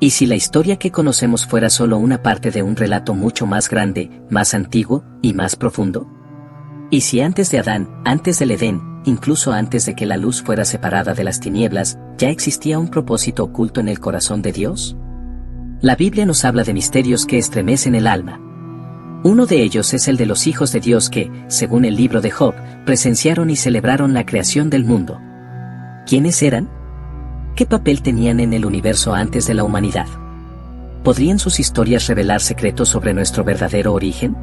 ¿Y si la historia que conocemos fuera solo una parte de un relato mucho más grande, más antiguo y más profundo? ¿Y si antes de Adán, antes del Edén, incluso antes de que la luz fuera separada de las tinieblas, ya existía un propósito oculto en el corazón de Dios? La Biblia nos habla de misterios que estremecen el alma. Uno de ellos es el de los hijos de Dios que, según el libro de Job, presenciaron y celebraron la creación del mundo. ¿Quiénes eran? ¿Qué papel tenían en el universo antes de la humanidad? ¿Podrían sus historias revelar secretos sobre nuestro verdadero origen?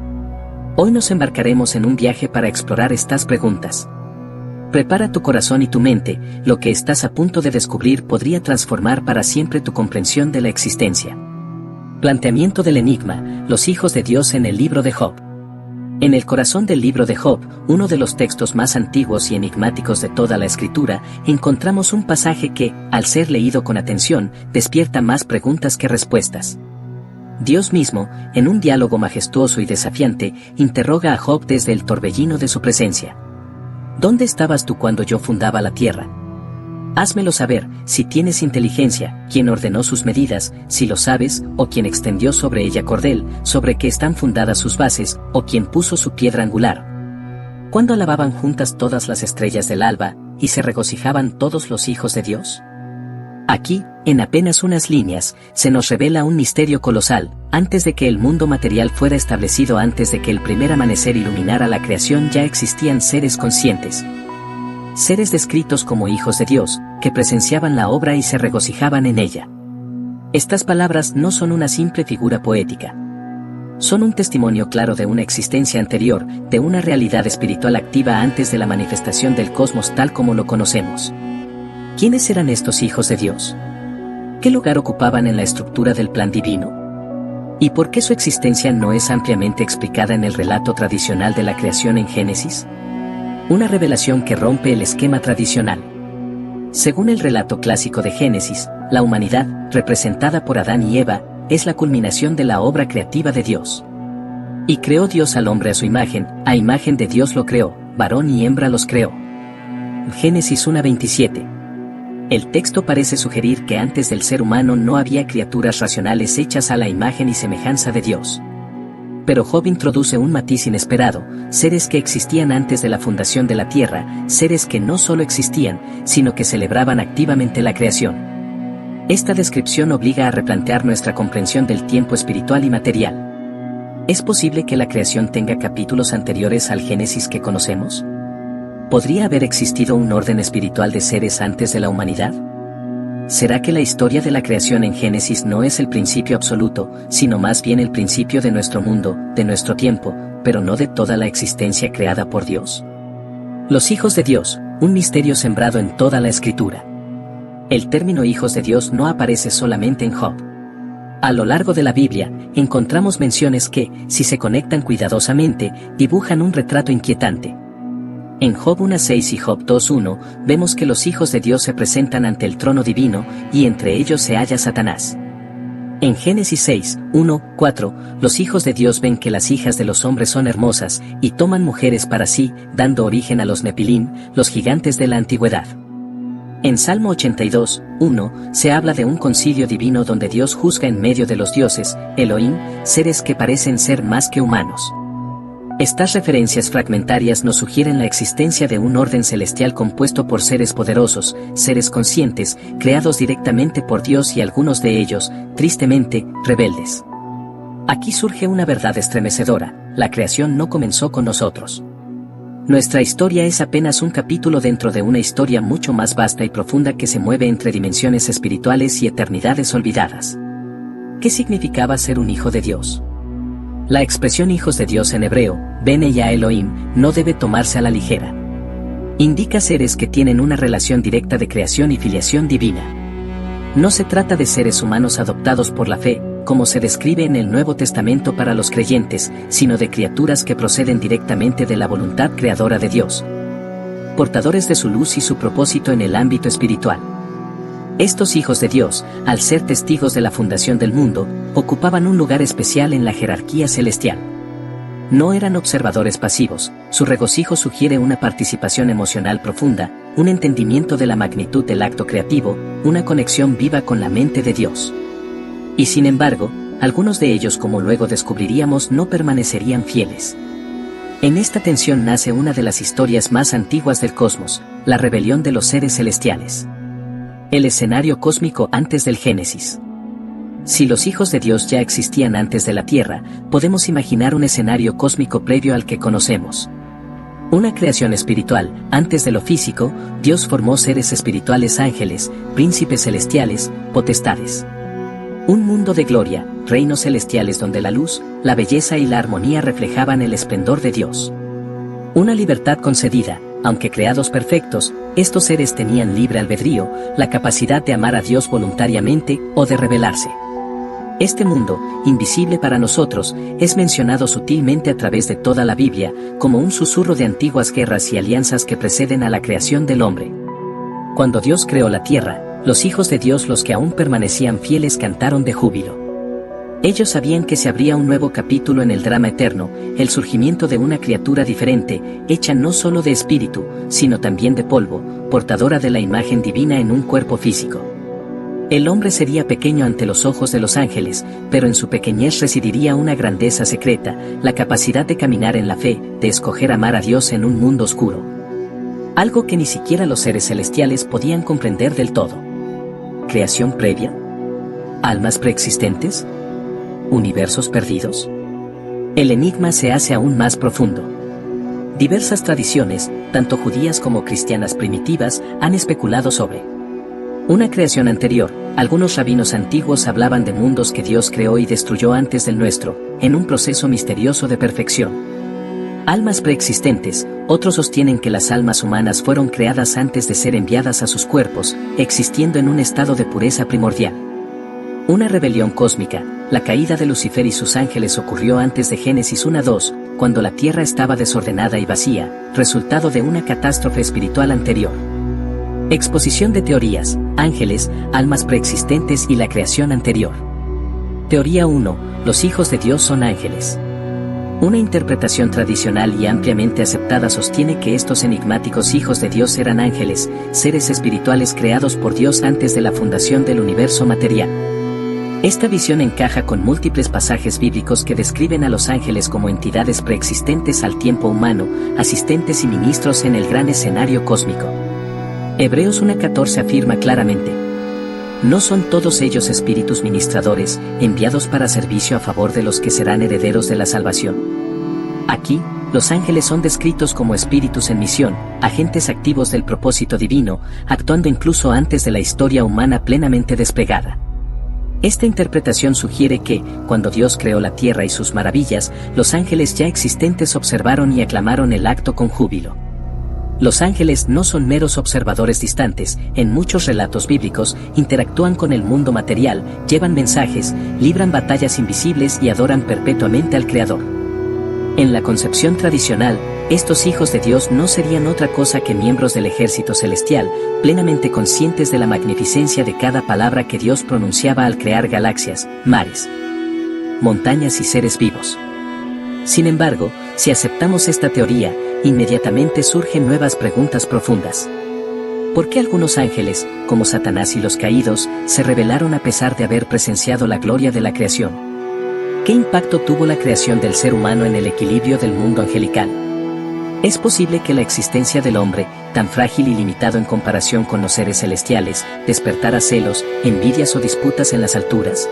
Hoy nos embarcaremos en un viaje para explorar estas preguntas. Prepara tu corazón y tu mente, lo que estás a punto de descubrir podría transformar para siempre tu comprensión de la existencia. Planteamiento del enigma, los hijos de Dios en el libro de Job. En el corazón del libro de Job, uno de los textos más antiguos y enigmáticos de toda la escritura, encontramos un pasaje que, al ser leído con atención, despierta más preguntas que respuestas. Dios mismo, en un diálogo majestuoso y desafiante, interroga a Job desde el torbellino de su presencia. ¿Dónde estabas tú cuando yo fundaba la tierra? Házmelo saber, si tienes inteligencia, quién ordenó sus medidas, si lo sabes, o quién extendió sobre ella cordel, sobre qué están fundadas sus bases, o quién puso su piedra angular. ¿Cuándo alababan juntas todas las estrellas del alba, y se regocijaban todos los hijos de Dios? Aquí, en apenas unas líneas, se nos revela un misterio colosal. Antes de que el mundo material fuera establecido, antes de que el primer amanecer iluminara la creación, ya existían seres conscientes. Seres descritos como hijos de Dios, que presenciaban la obra y se regocijaban en ella. Estas palabras no son una simple figura poética. Son un testimonio claro de una existencia anterior, de una realidad espiritual activa antes de la manifestación del cosmos tal como lo conocemos. ¿Quiénes eran estos hijos de Dios? ¿Qué lugar ocupaban en la estructura del plan divino? ¿Y por qué su existencia no es ampliamente explicada en el relato tradicional de la creación en Génesis? Una revelación que rompe el esquema tradicional. Según el relato clásico de Génesis, la humanidad, representada por Adán y Eva, es la culminación de la obra creativa de Dios. Y creó Dios al hombre a imagen de Dios lo creó, varón y hembra los creó. Génesis 1:27. El texto parece sugerir que antes del ser humano no había criaturas racionales hechas a la imagen y semejanza de Dios. Pero Job introduce un matiz inesperado, seres que existían antes de la fundación de la tierra, seres que no solo existían, sino que celebraban activamente la creación. Esta descripción obliga a replantear nuestra comprensión del tiempo espiritual y material. ¿Es posible que la creación tenga capítulos anteriores al Génesis que conocemos? ¿Podría haber existido un orden espiritual de seres antes de la humanidad? ¿Será que la historia de la creación en Génesis no es el principio absoluto, sino más bien el principio de nuestro mundo, de nuestro tiempo, pero no de toda la existencia creada por Dios? Los hijos de Dios, un misterio sembrado en toda la Escritura. El término hijos de Dios no aparece solamente en Job. A lo largo de la Biblia, encontramos menciones que, si se conectan cuidadosamente, dibujan un retrato inquietante. En Job 1:6 y Job 2:1, vemos que los hijos de Dios se presentan ante el trono divino, y entre ellos se halla Satanás. En Génesis 6:1-4, los hijos de Dios ven que las hijas de los hombres son hermosas, y toman mujeres para sí, dando origen a los Nepilim, los gigantes de la antigüedad. En Salmo 82:1, se habla de un concilio divino donde Dios juzga en medio de los dioses, Elohim, seres que parecen ser más que humanos. Estas referencias fragmentarias nos sugieren la existencia de un orden celestial compuesto por seres poderosos, seres conscientes, creados directamente por Dios y algunos de ellos, tristemente, rebeldes. Aquí surge una verdad estremecedora: la creación no comenzó con nosotros. Nuestra historia es apenas un capítulo dentro de una historia mucho más vasta y profunda que se mueve entre dimensiones espirituales y eternidades olvidadas. ¿Qué significaba ser un hijo de Dios? La expresión hijos de Dios en hebreo, Bene Ya Elohim, no debe tomarse a la ligera. Indica seres que tienen una relación directa de creación y filiación divina. No se trata de seres humanos adoptados por la fe, como se describe en el Nuevo Testamento para los creyentes, sino de criaturas que proceden directamente de la voluntad creadora de Dios, portadores de su luz y su propósito en el ámbito espiritual. Estos hijos de Dios, al ser testigos de la fundación del mundo, ocupaban un lugar especial en la jerarquía celestial. No eran observadores pasivos, su regocijo sugiere una participación emocional profunda, un entendimiento de la magnitud del acto creativo, una conexión viva con la mente de Dios. Y sin embargo, algunos de ellos, como luego descubriríamos, no permanecerían fieles. En esta tensión nace una de las historias más antiguas del cosmos, la rebelión de los seres celestiales. El escenario cósmico antes del Génesis. Si los hijos de Dios ya existían antes de la Tierra, podemos imaginar un escenario cósmico previo al que conocemos. Una creación espiritual, antes de lo físico, Dios formó seres espirituales, ángeles, príncipes celestiales, potestades. Un mundo de gloria, reinos celestiales donde la luz, la belleza y la armonía reflejaban el esplendor de Dios. Una libertad concedida, aunque creados perfectos, estos seres tenían libre albedrío, la capacidad de amar a Dios voluntariamente o de rebelarse. Este mundo, invisible para nosotros, es mencionado sutilmente a través de toda la Biblia, como un susurro de antiguas guerras y alianzas que preceden a la creación del hombre. Cuando Dios creó la tierra, los hijos de Dios, los que aún permanecían fieles, cantaron de júbilo. Ellos sabían que se abría un nuevo capítulo en el drama eterno, el surgimiento de una criatura diferente, hecha no solo de espíritu, sino también de polvo, portadora de la imagen divina en un cuerpo físico. El hombre sería pequeño ante los ojos de los ángeles, pero en su pequeñez residiría una grandeza secreta, la capacidad de caminar en la fe, de escoger amar a Dios en un mundo oscuro. Algo que ni siquiera los seres celestiales podían comprender del todo. ¿Creación previa? ¿Almas preexistentes? ¿Universos perdidos? El enigma se hace aún más profundo. Diversas tradiciones, tanto judías como cristianas primitivas, han especulado sobre una creación anterior. Algunos rabinos antiguos hablaban de mundos que Dios creó y destruyó antes del nuestro, en un proceso misterioso de perfección. Almas preexistentes, otros sostienen que las almas humanas fueron creadas antes de ser enviadas a sus cuerpos, existiendo en un estado de pureza primordial. Una rebelión cósmica, la caída de Lucifer y sus ángeles, ocurrió antes de Génesis 1:2, cuando la tierra estaba desordenada y vacía, resultado de una catástrofe espiritual anterior. Exposición de teorías, ángeles, almas preexistentes y la creación anterior. Teoría 1. Los hijos de Dios son ángeles. Una interpretación tradicional y ampliamente aceptada sostiene que estos enigmáticos hijos de Dios eran ángeles, seres espirituales creados por Dios antes de la fundación del universo material. Esta visión encaja con múltiples pasajes bíblicos que describen a los ángeles como entidades preexistentes al tiempo humano, asistentes y ministros en el gran escenario cósmico. Hebreos 1:14 afirma claramente: ¿no son todos ellos espíritus ministradores, enviados para servicio a favor de los que serán herederos de la salvación? Aquí, los ángeles son descritos como espíritus en misión, agentes activos del propósito divino, actuando incluso antes de la historia humana plenamente desplegada. Esta interpretación sugiere que, cuando Dios creó la tierra y sus maravillas, los ángeles ya existentes observaron y aclamaron el acto con júbilo. Los ángeles no son meros observadores distantes, en muchos relatos bíblicos, interactúan con el mundo material, llevan mensajes, libran batallas invisibles y adoran perpetuamente al Creador. En la concepción tradicional, estos hijos de Dios no serían otra cosa que miembros del ejército celestial, plenamente conscientes de la magnificencia de cada palabra que Dios pronunciaba al crear galaxias, mares, montañas y seres vivos. Sin embargo, si aceptamos esta teoría, inmediatamente surgen nuevas preguntas profundas. ¿Por qué algunos ángeles, como Satanás y los caídos, se rebelaron a pesar de haber presenciado la gloria de la creación? ¿Qué impacto tuvo la creación del ser humano en el equilibrio del mundo angelical? ¿Es posible que la existencia del hombre, tan frágil y limitado en comparación con los seres celestiales, despertara celos, envidias o disputas en las alturas?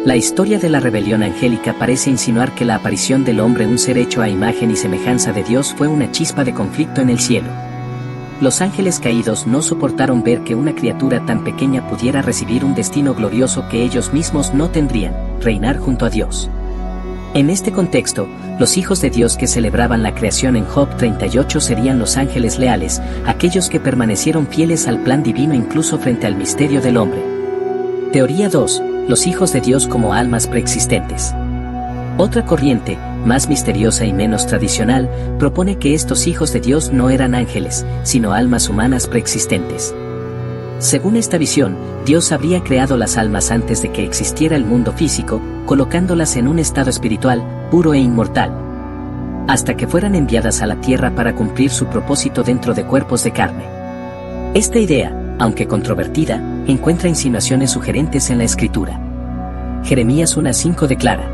La historia de la rebelión angélica parece insinuar que la aparición del hombre, un ser hecho a imagen y semejanza de Dios, fue una chispa de conflicto en el cielo. Los ángeles caídos no soportaron ver que una criatura tan pequeña pudiera recibir un destino glorioso que ellos mismos no tendrían: reinar junto a Dios. En este contexto, los hijos de Dios que celebraban la creación en Job 38 serían los ángeles leales, aquellos que permanecieron fieles al plan divino incluso frente al misterio del hombre. Teoría 2. Los hijos de Dios como almas preexistentes. Otra corriente, más misteriosa y menos tradicional, propone que estos hijos de Dios no eran ángeles, sino almas humanas preexistentes. Según esta visión, Dios habría creado las almas antes de que existiera el mundo físico, colocándolas en un estado espiritual, puro e inmortal, hasta que fueran enviadas a la tierra para cumplir su propósito dentro de cuerpos de carne. Esta idea, aunque controvertida, encuentra insinuaciones sugerentes en la Escritura. Jeremías 1:5 declara: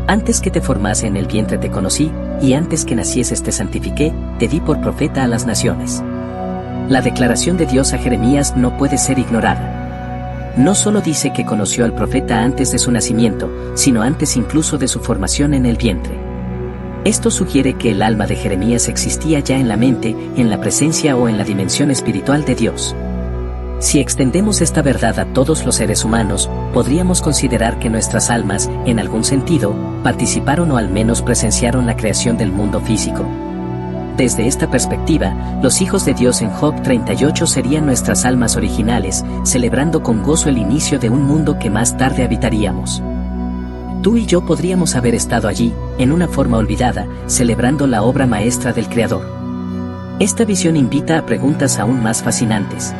Antes que te formase en el vientre te conocí, y antes que nacieses te santifiqué, te di por profeta a las naciones. La declaración de Dios a Jeremías no puede ser ignorada. No solo dice que conoció al profeta antes de su nacimiento, sino antes incluso de su formación en el vientre. Esto sugiere que el alma de Jeremías existía ya en la mente, en la presencia o en la dimensión espiritual de Dios. Si extendemos esta verdad a todos los seres humanos, podríamos considerar que nuestras almas, en algún sentido, participaron o al menos presenciaron la creación del mundo físico. Desde esta perspectiva, los hijos de Dios en Job 38 serían nuestras almas originales, celebrando con gozo el inicio de un mundo que más tarde habitaríamos. Tú y yo podríamos haber estado allí, en una forma olvidada, celebrando la obra maestra del Creador. Esta visión invita a preguntas aún más fascinantes.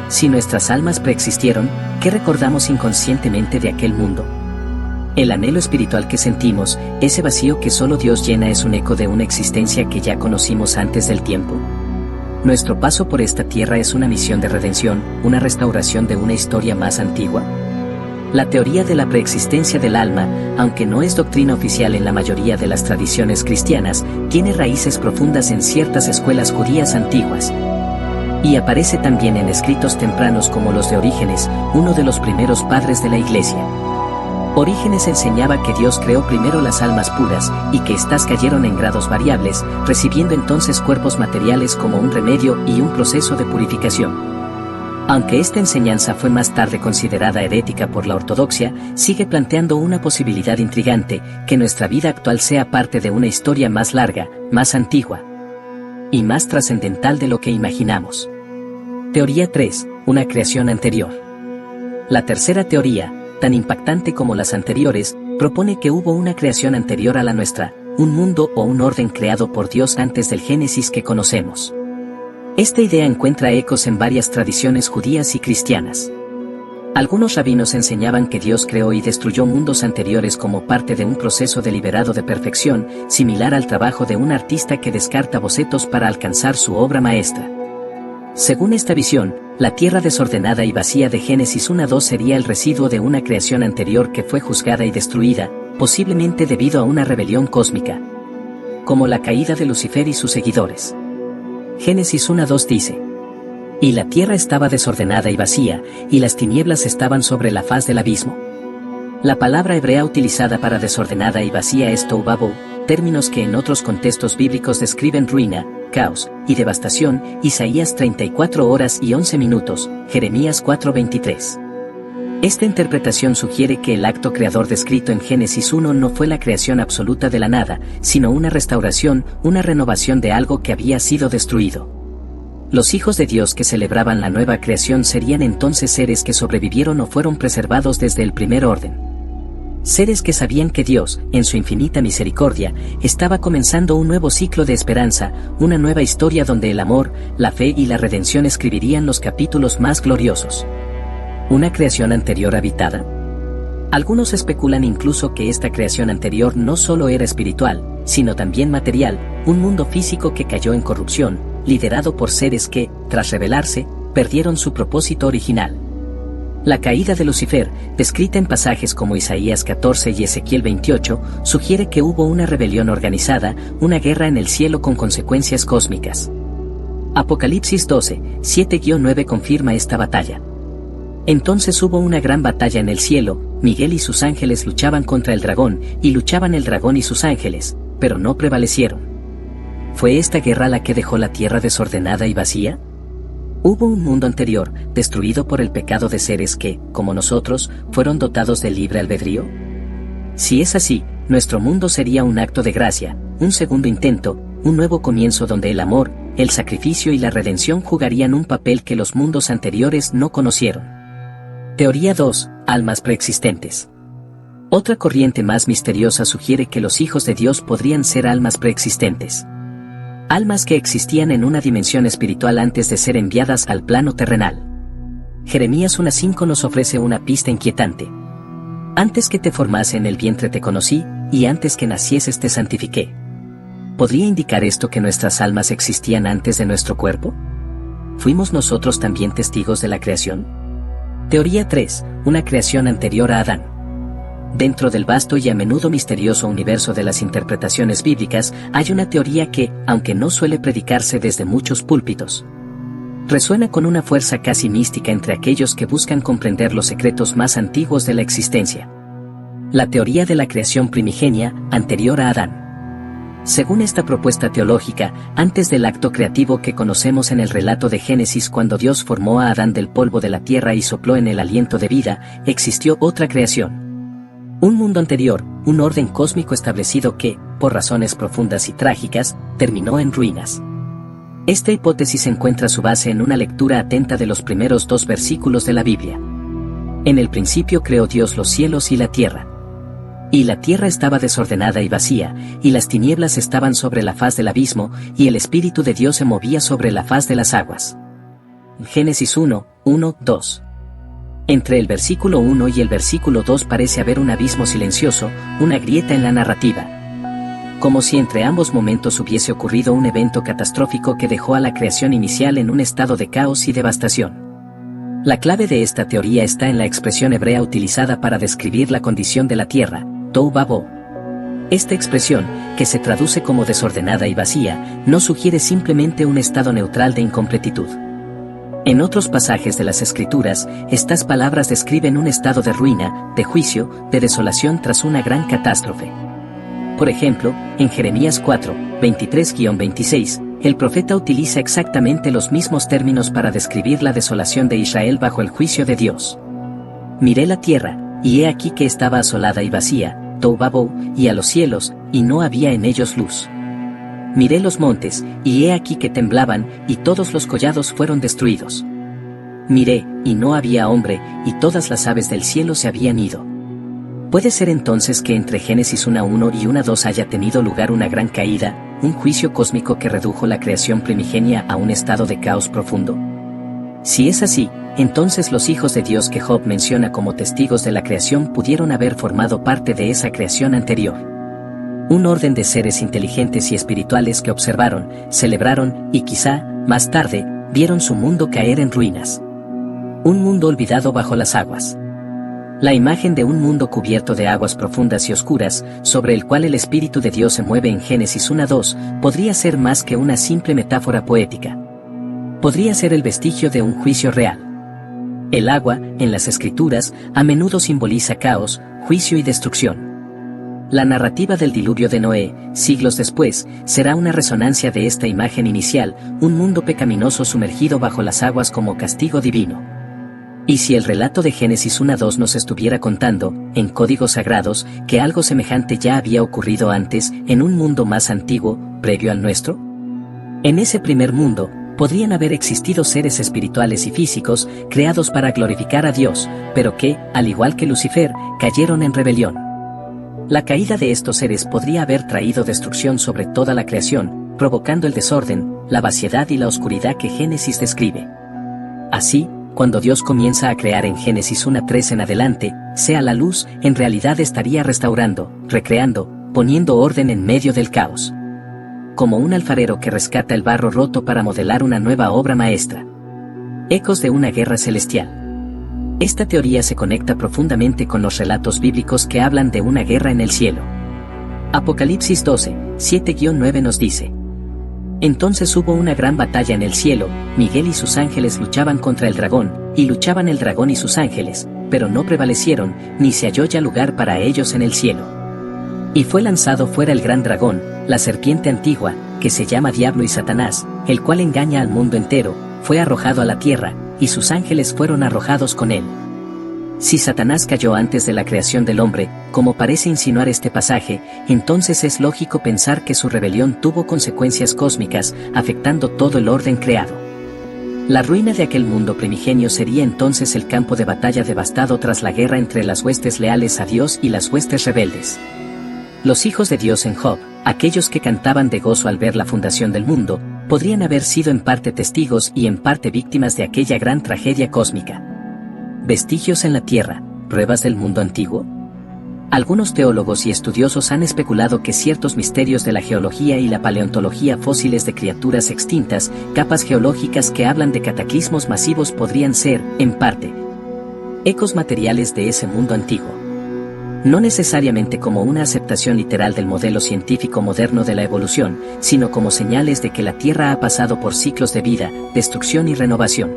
Si nuestras almas preexistieron, ¿qué recordamos inconscientemente de aquel mundo? El anhelo espiritual que sentimos, ese vacío que solo Dios llena, es un eco de una existencia que ya conocimos antes del tiempo. Nuestro paso por esta tierra es una misión de redención, una restauración de una historia más antigua. La teoría de la preexistencia del alma, aunque no es doctrina oficial en la mayoría de las tradiciones cristianas, tiene raíces profundas en ciertas escuelas judías antiguas. Y aparece también en escritos tempranos como los de Orígenes, uno de los primeros padres de la Iglesia. Orígenes enseñaba que Dios creó primero las almas puras, y que éstas cayeron en grados variables, recibiendo entonces cuerpos materiales como un remedio y un proceso de purificación. Aunque esta enseñanza fue más tarde considerada herética por la ortodoxia, sigue planteando una posibilidad intrigante: que nuestra vida actual sea parte de una historia más larga, más antigua y más trascendental de lo que imaginamos. Teoría 3. Una creación anterior. La tercera teoría, tan impactante como las anteriores, propone que hubo una creación anterior a la nuestra, un mundo o un orden creado por Dios antes del Génesis que conocemos. Esta idea encuentra ecos en varias tradiciones judías y cristianas. Algunos rabinos enseñaban que Dios creó y destruyó mundos anteriores como parte de un proceso deliberado de perfección, similar al trabajo de un artista que descarta bocetos para alcanzar su obra maestra. Según esta visión, la tierra desordenada y vacía de Génesis 1:2 sería el residuo de una creación anterior que fue juzgada y destruida, posiblemente debido a una rebelión cósmica, como la caída de Lucifer y sus seguidores. Génesis 1:2 dice: Y la tierra estaba desordenada y vacía, y las tinieblas estaban sobre la faz del abismo. La palabra hebrea utilizada para desordenada y vacía es tohu vabohu, términos que en otros contextos bíblicos describen ruina, caos y devastación. Isaías 34:11, Jeremías 4:23. Esta interpretación sugiere que el acto creador descrito en Génesis 1 no fue la creación absoluta de la nada, sino una restauración, una renovación de algo que había sido destruido. Los hijos de Dios que celebraban la nueva creación serían entonces seres que sobrevivieron o fueron preservados desde el primer orden. Seres que sabían que Dios, en su infinita misericordia, estaba comenzando un nuevo ciclo de esperanza, una nueva historia donde el amor, la fe y la redención escribirían los capítulos más gloriosos. ¿Una creación anterior habitada? Algunos especulan incluso que esta creación anterior no solo era espiritual, sino también material, un mundo físico que cayó en corrupción, liderado por seres que, tras rebelarse, perdieron su propósito original. La caída de Lucifer, descrita en pasajes como Isaías 14 y Ezequiel 28, sugiere que hubo una rebelión organizada, una guerra en el cielo con consecuencias cósmicas. Apocalipsis 12, 7-9 confirma esta batalla. Entonces hubo una gran batalla en el cielo, Miguel y sus ángeles luchaban contra el dragón, y luchaban el dragón y sus ángeles, pero no prevalecieron. ¿Fue esta guerra la que dejó la tierra desordenada y vacía? ¿Hubo un mundo anterior, destruido por el pecado de seres que, como nosotros, fueron dotados de libre albedrío? Si es así, nuestro mundo sería un acto de gracia, un segundo intento, un nuevo comienzo donde el amor, el sacrificio y la redención jugarían un papel que los mundos anteriores no conocieron. Teoría 2. Almas preexistentes. Otra corriente más misteriosa sugiere que los hijos de Dios podrían ser almas preexistentes. Almas que existían en una dimensión espiritual antes de ser enviadas al plano terrenal. Jeremías 1:5 nos ofrece una pista inquietante. Antes que te formase en el vientre te conocí, y antes que nacieses te santifiqué. ¿Podría indicar esto que nuestras almas existían antes de nuestro cuerpo? ¿Fuimos nosotros también testigos de la creación? Teoría 3. Una creación anterior a Adán. Dentro del vasto y a menudo misterioso universo de las interpretaciones bíblicas, hay una teoría que, aunque no suele predicarse desde muchos púlpitos, resuena con una fuerza casi mística entre aquellos que buscan comprender los secretos más antiguos de la existencia. La teoría de la creación primigenia, anterior a Adán. Según esta propuesta teológica, antes del acto creativo que conocemos en el relato de Génesis cuando Dios formó a Adán del polvo de la tierra y sopló en el aliento de vida, existió otra creación. Un mundo anterior, un orden cósmico establecido que, por razones profundas y trágicas, terminó en ruinas. Esta hipótesis encuentra su base en una lectura atenta de los primeros 2 versículos de la Biblia. En el principio creó Dios los cielos y la tierra. Y la tierra estaba desordenada y vacía, y las tinieblas estaban sobre la faz del abismo, y el Espíritu de Dios se movía sobre la faz de las aguas. Génesis 1, 1, 2. Entre el versículo 1 y el versículo 2 parece haber un abismo silencioso, una grieta en la narrativa. Como si entre ambos momentos hubiese ocurrido un evento catastrófico que dejó a la creación inicial en un estado de caos y devastación. La clave de esta teoría está en la expresión hebrea utilizada para describir la condición de la tierra, Tohu Vavohu. Esta expresión, que se traduce como desordenada y vacía, no sugiere simplemente un estado neutral de incompletitud. En otros pasajes de las Escrituras, estas palabras describen un estado de ruina, de juicio, de desolación tras una gran catástrofe. Por ejemplo, en Jeremías 4, 23-26, el profeta utiliza exactamente los mismos términos para describir la desolación de Israel bajo el juicio de Dios. Miré la tierra, y he aquí que estaba asolada y vacía, Tohu Vavohu, y a los cielos, y no había en ellos luz. Miré los montes, y he aquí que temblaban, y todos los collados fueron destruidos. Miré, y no había hombre, y todas las aves del cielo se habían ido. ¿Puede ser entonces que entre Génesis 1:1 y 1:2 haya tenido lugar una gran caída, un juicio cósmico que redujo la creación primigenia a un estado de caos profundo? Si es así, entonces los hijos de Dios que Job menciona como testigos de la creación pudieron haber formado parte de esa creación anterior. Un orden de seres inteligentes y espirituales que observaron, celebraron y quizá, más tarde, vieron su mundo caer en ruinas. Un mundo olvidado bajo las aguas. La imagen de un mundo cubierto de aguas profundas y oscuras, sobre el cual el Espíritu de Dios se mueve en Génesis 1:2, podría ser más que una simple metáfora poética. Podría ser el vestigio de un juicio real. El agua, en las Escrituras, a menudo simboliza caos, juicio y destrucción. La narrativa del diluvio de Noé, siglos después, será una resonancia de esta imagen inicial, un mundo pecaminoso sumergido bajo las aguas como castigo divino. Y si el relato de Génesis 1:2 nos estuviera contando, en códigos sagrados, que algo semejante ya había ocurrido antes, en un mundo más antiguo, previo al nuestro. En ese primer mundo, podrían haber existido seres espirituales y físicos, creados para glorificar a Dios, pero que, al igual que Lucifer, cayeron en rebelión. La caída de estos seres podría haber traído destrucción sobre toda la creación, provocando el desorden, la vaciedad y la oscuridad que Génesis describe. Así, cuando Dios comienza a crear en Génesis 1:3 en adelante, sea la luz, en realidad estaría restaurando, recreando, poniendo orden en medio del caos. Como un alfarero que rescata el barro roto para modelar una nueva obra maestra. Ecos de una guerra celestial. Esta teoría se conecta profundamente con los relatos bíblicos que hablan de una guerra en el cielo. Apocalipsis 12, 7-9 nos dice: Entonces hubo una gran batalla en el cielo, Miguel y sus ángeles luchaban contra el dragón, y luchaban el dragón y sus ángeles, pero no prevalecieron, ni se halló ya lugar para ellos en el cielo. Y fue lanzado fuera el gran dragón, la serpiente antigua, que se llama Diablo y Satanás, el cual engaña al mundo entero, fue arrojado a la tierra, y sus ángeles fueron arrojados con él. Si Satanás cayó antes de la creación del hombre, como parece insinuar este pasaje, entonces es lógico pensar que su rebelión tuvo consecuencias cósmicas, afectando todo el orden creado. La ruina de aquel mundo primigenio sería entonces el campo de batalla devastado tras la guerra entre las huestes leales a Dios y las huestes rebeldes. Los hijos de Dios en Job, aquellos que cantaban de gozo al ver la fundación del mundo, podrían haber sido en parte testigos y en parte víctimas de aquella gran tragedia cósmica. Vestigios en la tierra, pruebas del mundo antiguo. Algunos teólogos y estudiosos han especulado que ciertos misterios de la geología y la paleontología fósiles de criaturas extintas, capas geológicas que hablan de cataclismos masivos podrían ser, en parte, ecos materiales de ese mundo antiguo. No necesariamente como una aceptación literal del modelo científico moderno de la evolución, sino como señales de que la Tierra ha pasado por ciclos de vida, destrucción y renovación.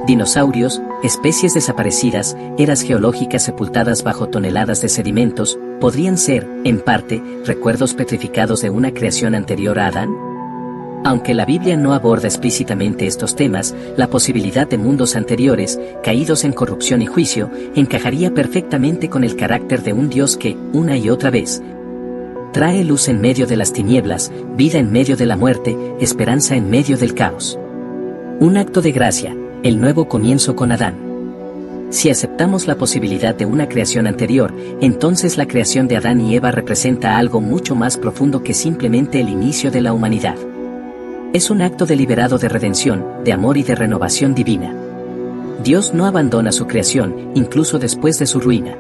Dinosaurios, especies desaparecidas, eras geológicas sepultadas bajo toneladas de sedimentos, podrían ser, en parte, recuerdos petrificados de una creación anterior a Adán. Aunque la Biblia no aborda explícitamente estos temas, la posibilidad de mundos anteriores, caídos en corrupción y juicio, encajaría perfectamente con el carácter de un Dios que, una y otra vez, trae luz en medio de las tinieblas, vida en medio de la muerte, esperanza en medio del caos. Un acto de gracia, el nuevo comienzo con Adán. Si aceptamos la posibilidad de una creación anterior, entonces la creación de Adán y Eva representa algo mucho más profundo que simplemente el inicio de la humanidad. Es un acto deliberado de redención, de amor y de renovación divina. Dios no abandona su creación, incluso después de su ruina.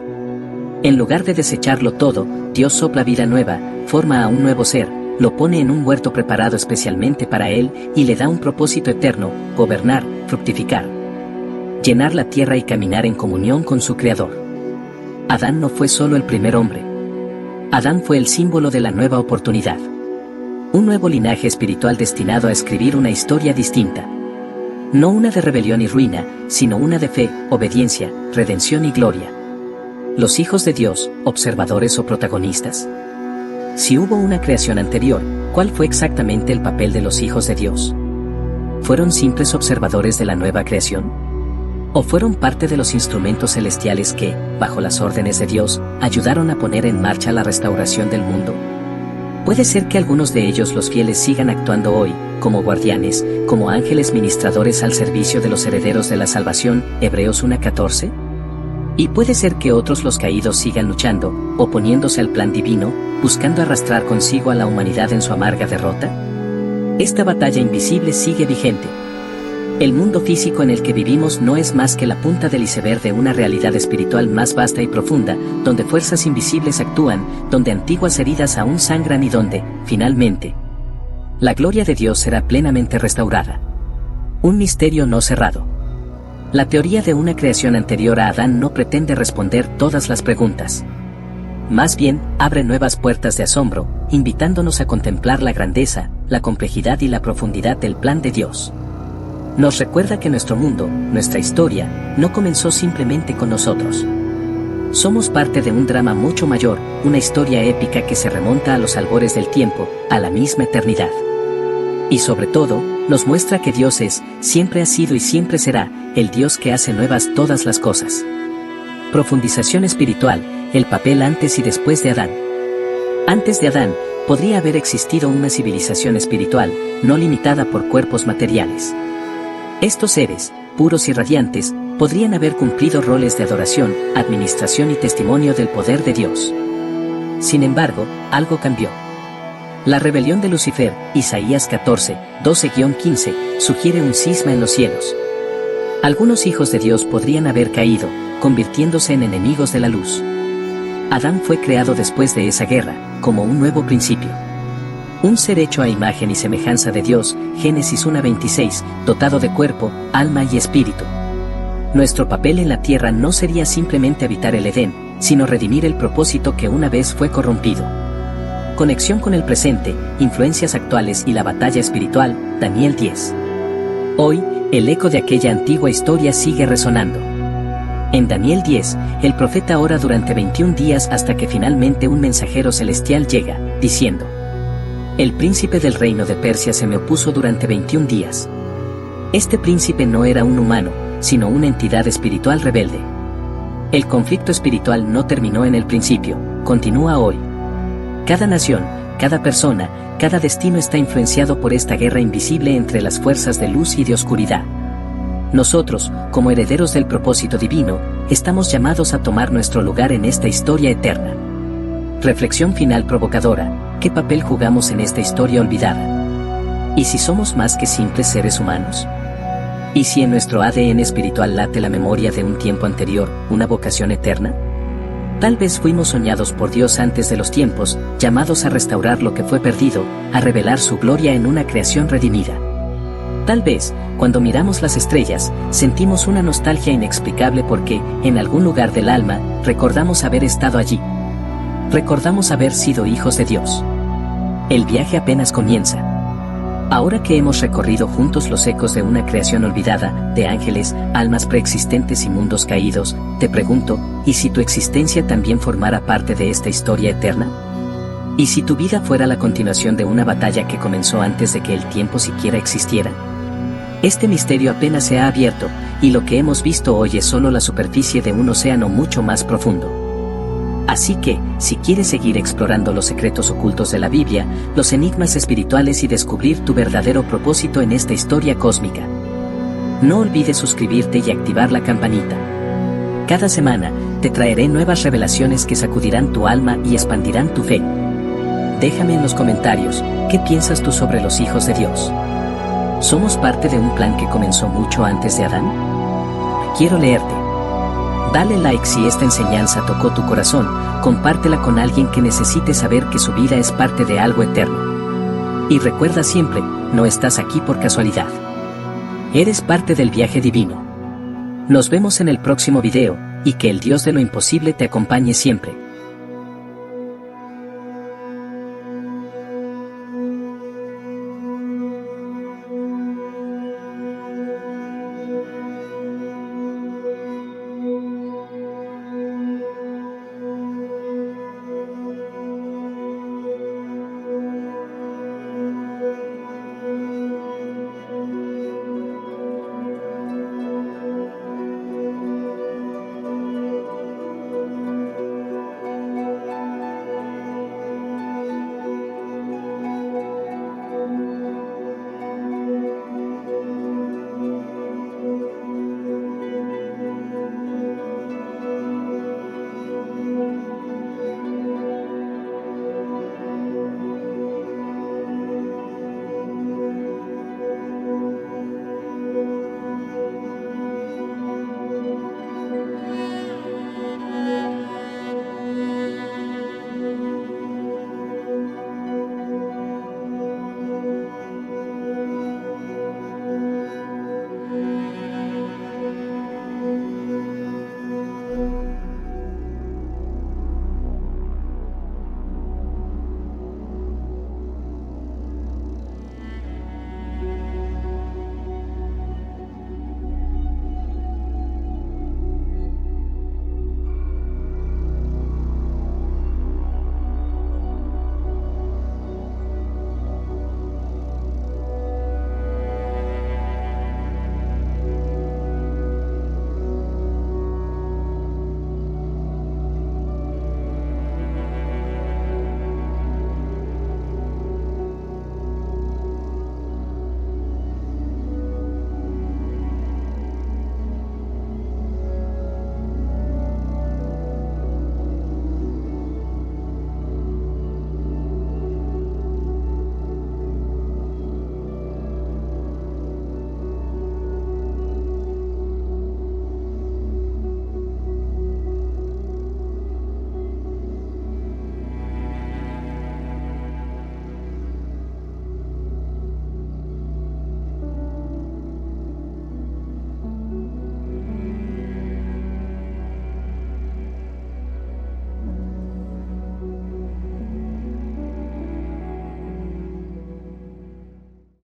En lugar de desecharlo todo, Dios sopla vida nueva, forma a un nuevo ser, lo pone en un huerto preparado especialmente para él y le da un propósito eterno: gobernar, fructificar, llenar la tierra y caminar en comunión con su Creador. Adán no fue solo el primer hombre. Adán fue el símbolo de la nueva oportunidad. Un nuevo linaje espiritual destinado a escribir una historia distinta. No una de rebelión y ruina, sino una de fe, obediencia, redención y gloria. Los hijos de Dios, observadores o protagonistas. Si hubo una creación anterior, ¿cuál fue exactamente el papel de los hijos de Dios? ¿Fueron simples observadores de la nueva creación? ¿O fueron parte de los instrumentos celestiales que, bajo las órdenes de Dios, ayudaron a poner en marcha la restauración del mundo? Puede ser que algunos de ellos, los fieles, sigan actuando hoy, como guardianes, como ángeles ministradores al servicio de los herederos de la salvación, Hebreos 1:14. Y puede ser que otros, los caídos, sigan luchando, oponiéndose al plan divino, buscando arrastrar consigo a la humanidad en su amarga derrota. Esta batalla invisible sigue vigente. El mundo físico en el que vivimos no es más que la punta del iceberg de una realidad espiritual más vasta y profunda, donde fuerzas invisibles actúan, donde antiguas heridas aún sangran y donde, finalmente, la gloria de Dios será plenamente restaurada. Un misterio no cerrado. La teoría de una creación anterior a Adán no pretende responder todas las preguntas. Más bien, abre nuevas puertas de asombro, invitándonos a contemplar la grandeza, la complejidad y la profundidad del plan de Dios. Nos recuerda que nuestro mundo, nuestra historia, no comenzó simplemente con nosotros. Somos parte de un drama mucho mayor, una historia épica que se remonta a los albores del tiempo, a la misma eternidad. Y sobre todo, nos muestra que Dios es, siempre ha sido y siempre será, el Dios que hace nuevas todas las cosas. Profundización espiritual, el papel antes y después de Adán. Antes de Adán, podría haber existido una civilización espiritual, no limitada por cuerpos materiales. Estos seres, puros y radiantes, podrían haber cumplido roles de adoración, administración y testimonio del poder de Dios. Sin embargo, algo cambió. La rebelión de Lucifer, Isaías 14, 12-15, sugiere un cisma en los cielos. Algunos hijos de Dios podrían haber caído, convirtiéndose en enemigos de la luz. Adán fue creado después de esa guerra, como un nuevo principio. Un ser hecho a imagen y semejanza de Dios, Génesis 1:26, dotado de cuerpo, alma y espíritu. Nuestro papel en la tierra no sería simplemente habitar el Edén, sino redimir el propósito que una vez fue corrompido. Conexión con el presente, influencias actuales y la batalla espiritual, Daniel 10. Hoy, el eco de aquella antigua historia sigue resonando. En Daniel 10, el profeta ora durante 21 días hasta que finalmente un mensajero celestial llega, diciendo: el príncipe del reino de Persia se me opuso durante 21 días. Este príncipe no era un humano, sino una entidad espiritual rebelde. El conflicto espiritual no terminó en el principio, continúa hoy. Cada nación, cada persona, cada destino está influenciado por esta guerra invisible entre las fuerzas de luz y de oscuridad. Nosotros, como herederos del propósito divino, estamos llamados a tomar nuestro lugar en esta historia eterna. Reflexión final provocadora: ¿qué papel jugamos en esta historia olvidada? ¿Y si somos más que simples seres humanos? ¿Y si en nuestro ADN espiritual late la memoria de un tiempo anterior, una vocación eterna? Tal vez fuimos soñados por Dios antes de los tiempos, llamados a restaurar lo que fue perdido, a revelar su gloria en una creación redimida. Tal vez, cuando miramos las estrellas, sentimos una nostalgia inexplicable porque, en algún lugar del alma, recordamos haber estado allí. Recordamos haber sido hijos de Dios. El viaje apenas comienza. Ahora que hemos recorrido juntos los ecos de una creación olvidada, de ángeles, almas preexistentes y mundos caídos, te pregunto, ¿y si tu existencia también formara parte de esta historia eterna? ¿Y si tu vida fuera la continuación de una batalla que comenzó antes de que el tiempo siquiera existiera? Este misterio apenas se ha abierto, y lo que hemos visto hoy es solo la superficie de un océano mucho más profundo. Así que, si quieres seguir explorando los secretos ocultos de la Biblia, los enigmas espirituales y descubrir tu verdadero propósito en esta historia cósmica, no olvides suscribirte y activar la campanita. Cada semana, te traeré nuevas revelaciones que sacudirán tu alma y expandirán tu fe. Déjame en los comentarios, ¿qué piensas tú sobre los hijos de Dios? ¿Somos parte de un plan que comenzó mucho antes de Adán? Quiero leerte. Dale like si esta enseñanza tocó tu corazón, compártela con alguien que necesite saber que su vida es parte de algo eterno. Y recuerda siempre, no estás aquí por casualidad. Eres parte del viaje divino. Nos vemos en el próximo video, y que el Dios de lo imposible te acompañe siempre.